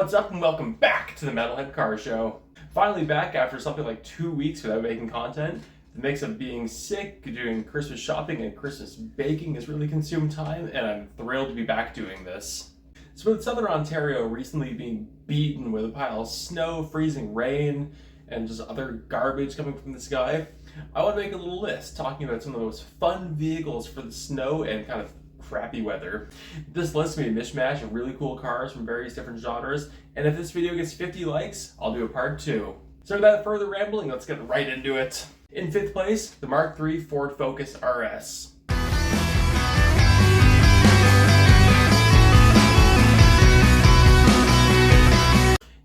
What's up and welcome back to the Metalhead Car Show. Finally back after something like 2 weeks without making content. The mix of being sick, doing Christmas shopping, and Christmas baking has really consumed time, and I'm thrilled to be back doing this. So with Southern Ontario recently being beaten with a pile of snow, freezing rain, and just other garbage coming from the sky, I want to make a little list talking about some of the most fun vehicles for the snow and kind of crappy weather. This list will be a mishmash of really cool cars from various different genres, and if this video gets 50 likes, I'll do a part 2. So without further rambling, let's get right into it. In 5th place, the Mark III Ford Focus RS.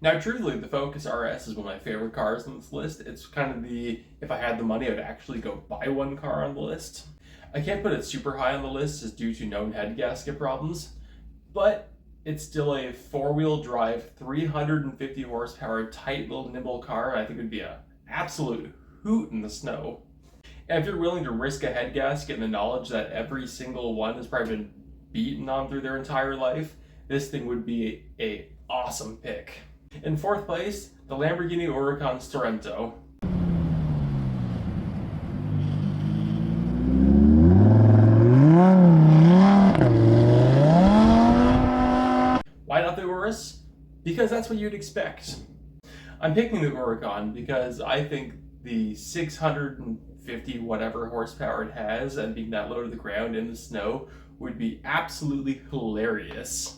Now truthfully, the Focus RS is one of my favorite cars on this list. It's kind of the, if I had the money, I would actually go buy one car on the list. I can't put it super high on the list just due to known head gasket problems, but it's still a 4-wheel drive, 350 horsepower, tight little nimble car. I think it would be an absolute hoot in the snow. And if you're willing to risk a head gasket and the knowledge that every single one has probably been beaten on through their entire life, this thing would be a awesome pick. In 4th place, the Lamborghini Huracan Sorento. Why not the Urus? Because that's what you'd expect. I'm picking the Huracan because I think the 650 whatever horsepower it has and being that low to the ground in the snow would be absolutely hilarious.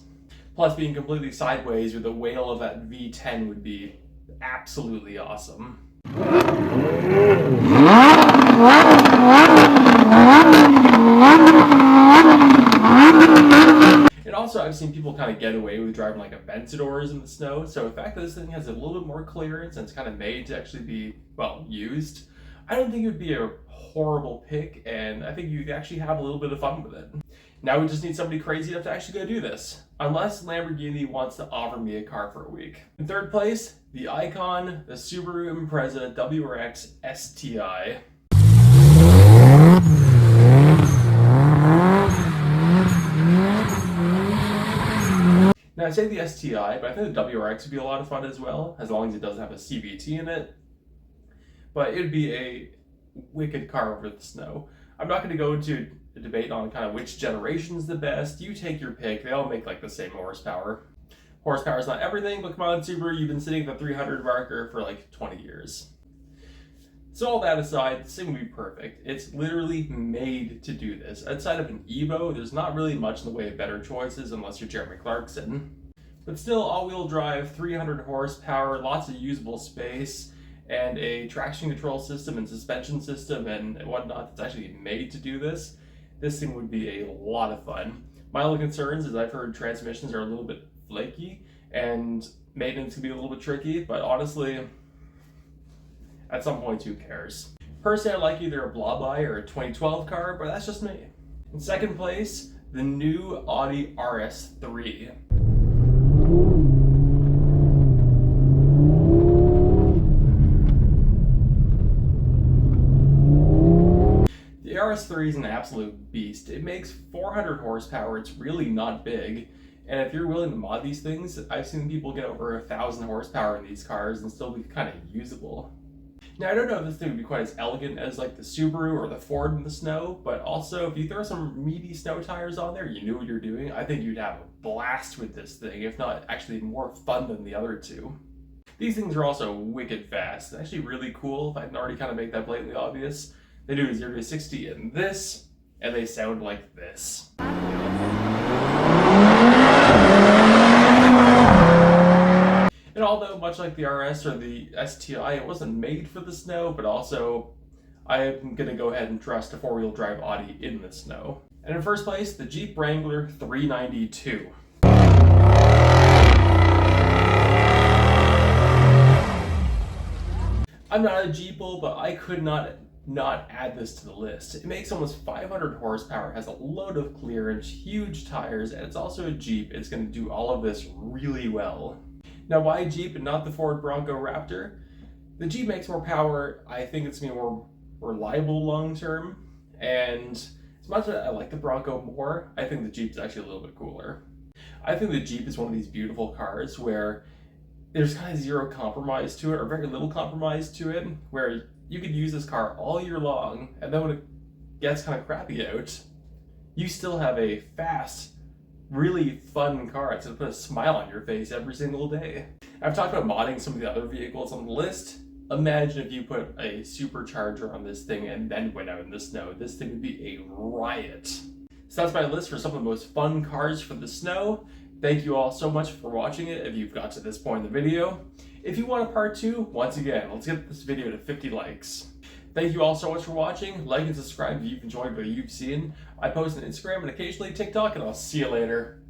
Plus being completely sideways with the whale of that V10 would be absolutely awesome. And also I've seen people kind of get away with driving like Aventadors in the snow, so the fact that this thing has a little bit more clearance and it's kind of made to actually be, well, used, I don't think it would be a horrible pick, and I think you'd actually have a little bit of fun with it. Now we just need somebody crazy enough to actually go do this. Unless Lamborghini wants to offer me a car for a week. In 3rd place, the Icon, the Subaru Impreza WRX STI. Now I say the STI, but I think the WRX would be a lot of fun as well, as long as it doesn't have a CVT in it. But it would be a wicked car over the snow. I'm not going to go into a debate on kind of which generation is the best. You take your pick. They all make like the same horsepower. Horsepower is not everything, but come on, Subaru, you've been sitting at the 300 marker for like 20 years. So all that aside, this thing would be perfect. It's literally made to do this. Outside of an Evo, there's not really much in the way of better choices unless you're Jeremy Clarkson. But still, all-wheel drive, 300 horsepower, lots of usable space, and a traction control system and suspension system and whatnot that's actually made to do this. This thing would be a lot of fun. My only concerns is I've heard transmissions are a little bit flaky and maintenance can be a little bit tricky, but honestly, at some point, who cares? Personally, I like either a Blob-Eye or a 2012 car, but that's just me. In 2nd place, the new Audi RS3. The RS3 is an absolute beast. It makes 400 horsepower, it's really not big. And if you're willing to mod these things, I've seen people get over 1,000 horsepower in these cars and still be kind of usable. Now I don't know if this thing would be quite as elegant as like the Subaru or the Ford in the snow, but also if you throw some meaty snow tires on there, you knew what you're doing, I think you'd have a blast with this thing, if not actually more fun than the other two. These things are also wicked fast. It's actually really cool, if I didn't already kind of make that blatantly obvious. They do 0 to 60 in this, and they sound like this. And although, much like the RS or the STI, it wasn't made for the snow, but also, I'm going to go ahead and trust a 4-wheel drive Audi in the snow. And in 1st place, the Jeep Wrangler 392. I'm not a Jeeple, but I could not add this to the list. It makes almost 500 horsepower, has a load of clearance, huge tires, and it's also a Jeep. It's going to do all of this really well. Now, why Jeep and not the Ford Bronco Raptor? The Jeep makes more power. I think it's going to be more reliable long term. And as much as I like the Bronco more, I think the Jeep's actually a little bit cooler. I think the Jeep is one of these beautiful cars where there's kind of zero compromise to it, or very little compromise to it, where you could use this car all year long, and then when it gets kind of crappy out, you still have a fast, really fun car that's going to put a smile on your face every single day. I've talked about modding some of the other vehicles on the list. Imagine if you put a supercharger on this thing and then went out in the snow. This thing would be a riot. So that's my list for some of the most fun cars for the snow. Thank you all so much for watching it if you've got to this point in the video. If you want a part 2, once again, let's get this video to 50 likes. Thank you all so much for watching. Like and subscribe if you've enjoyed what you've seen. I post on Instagram and occasionally TikTok, and I'll see you later.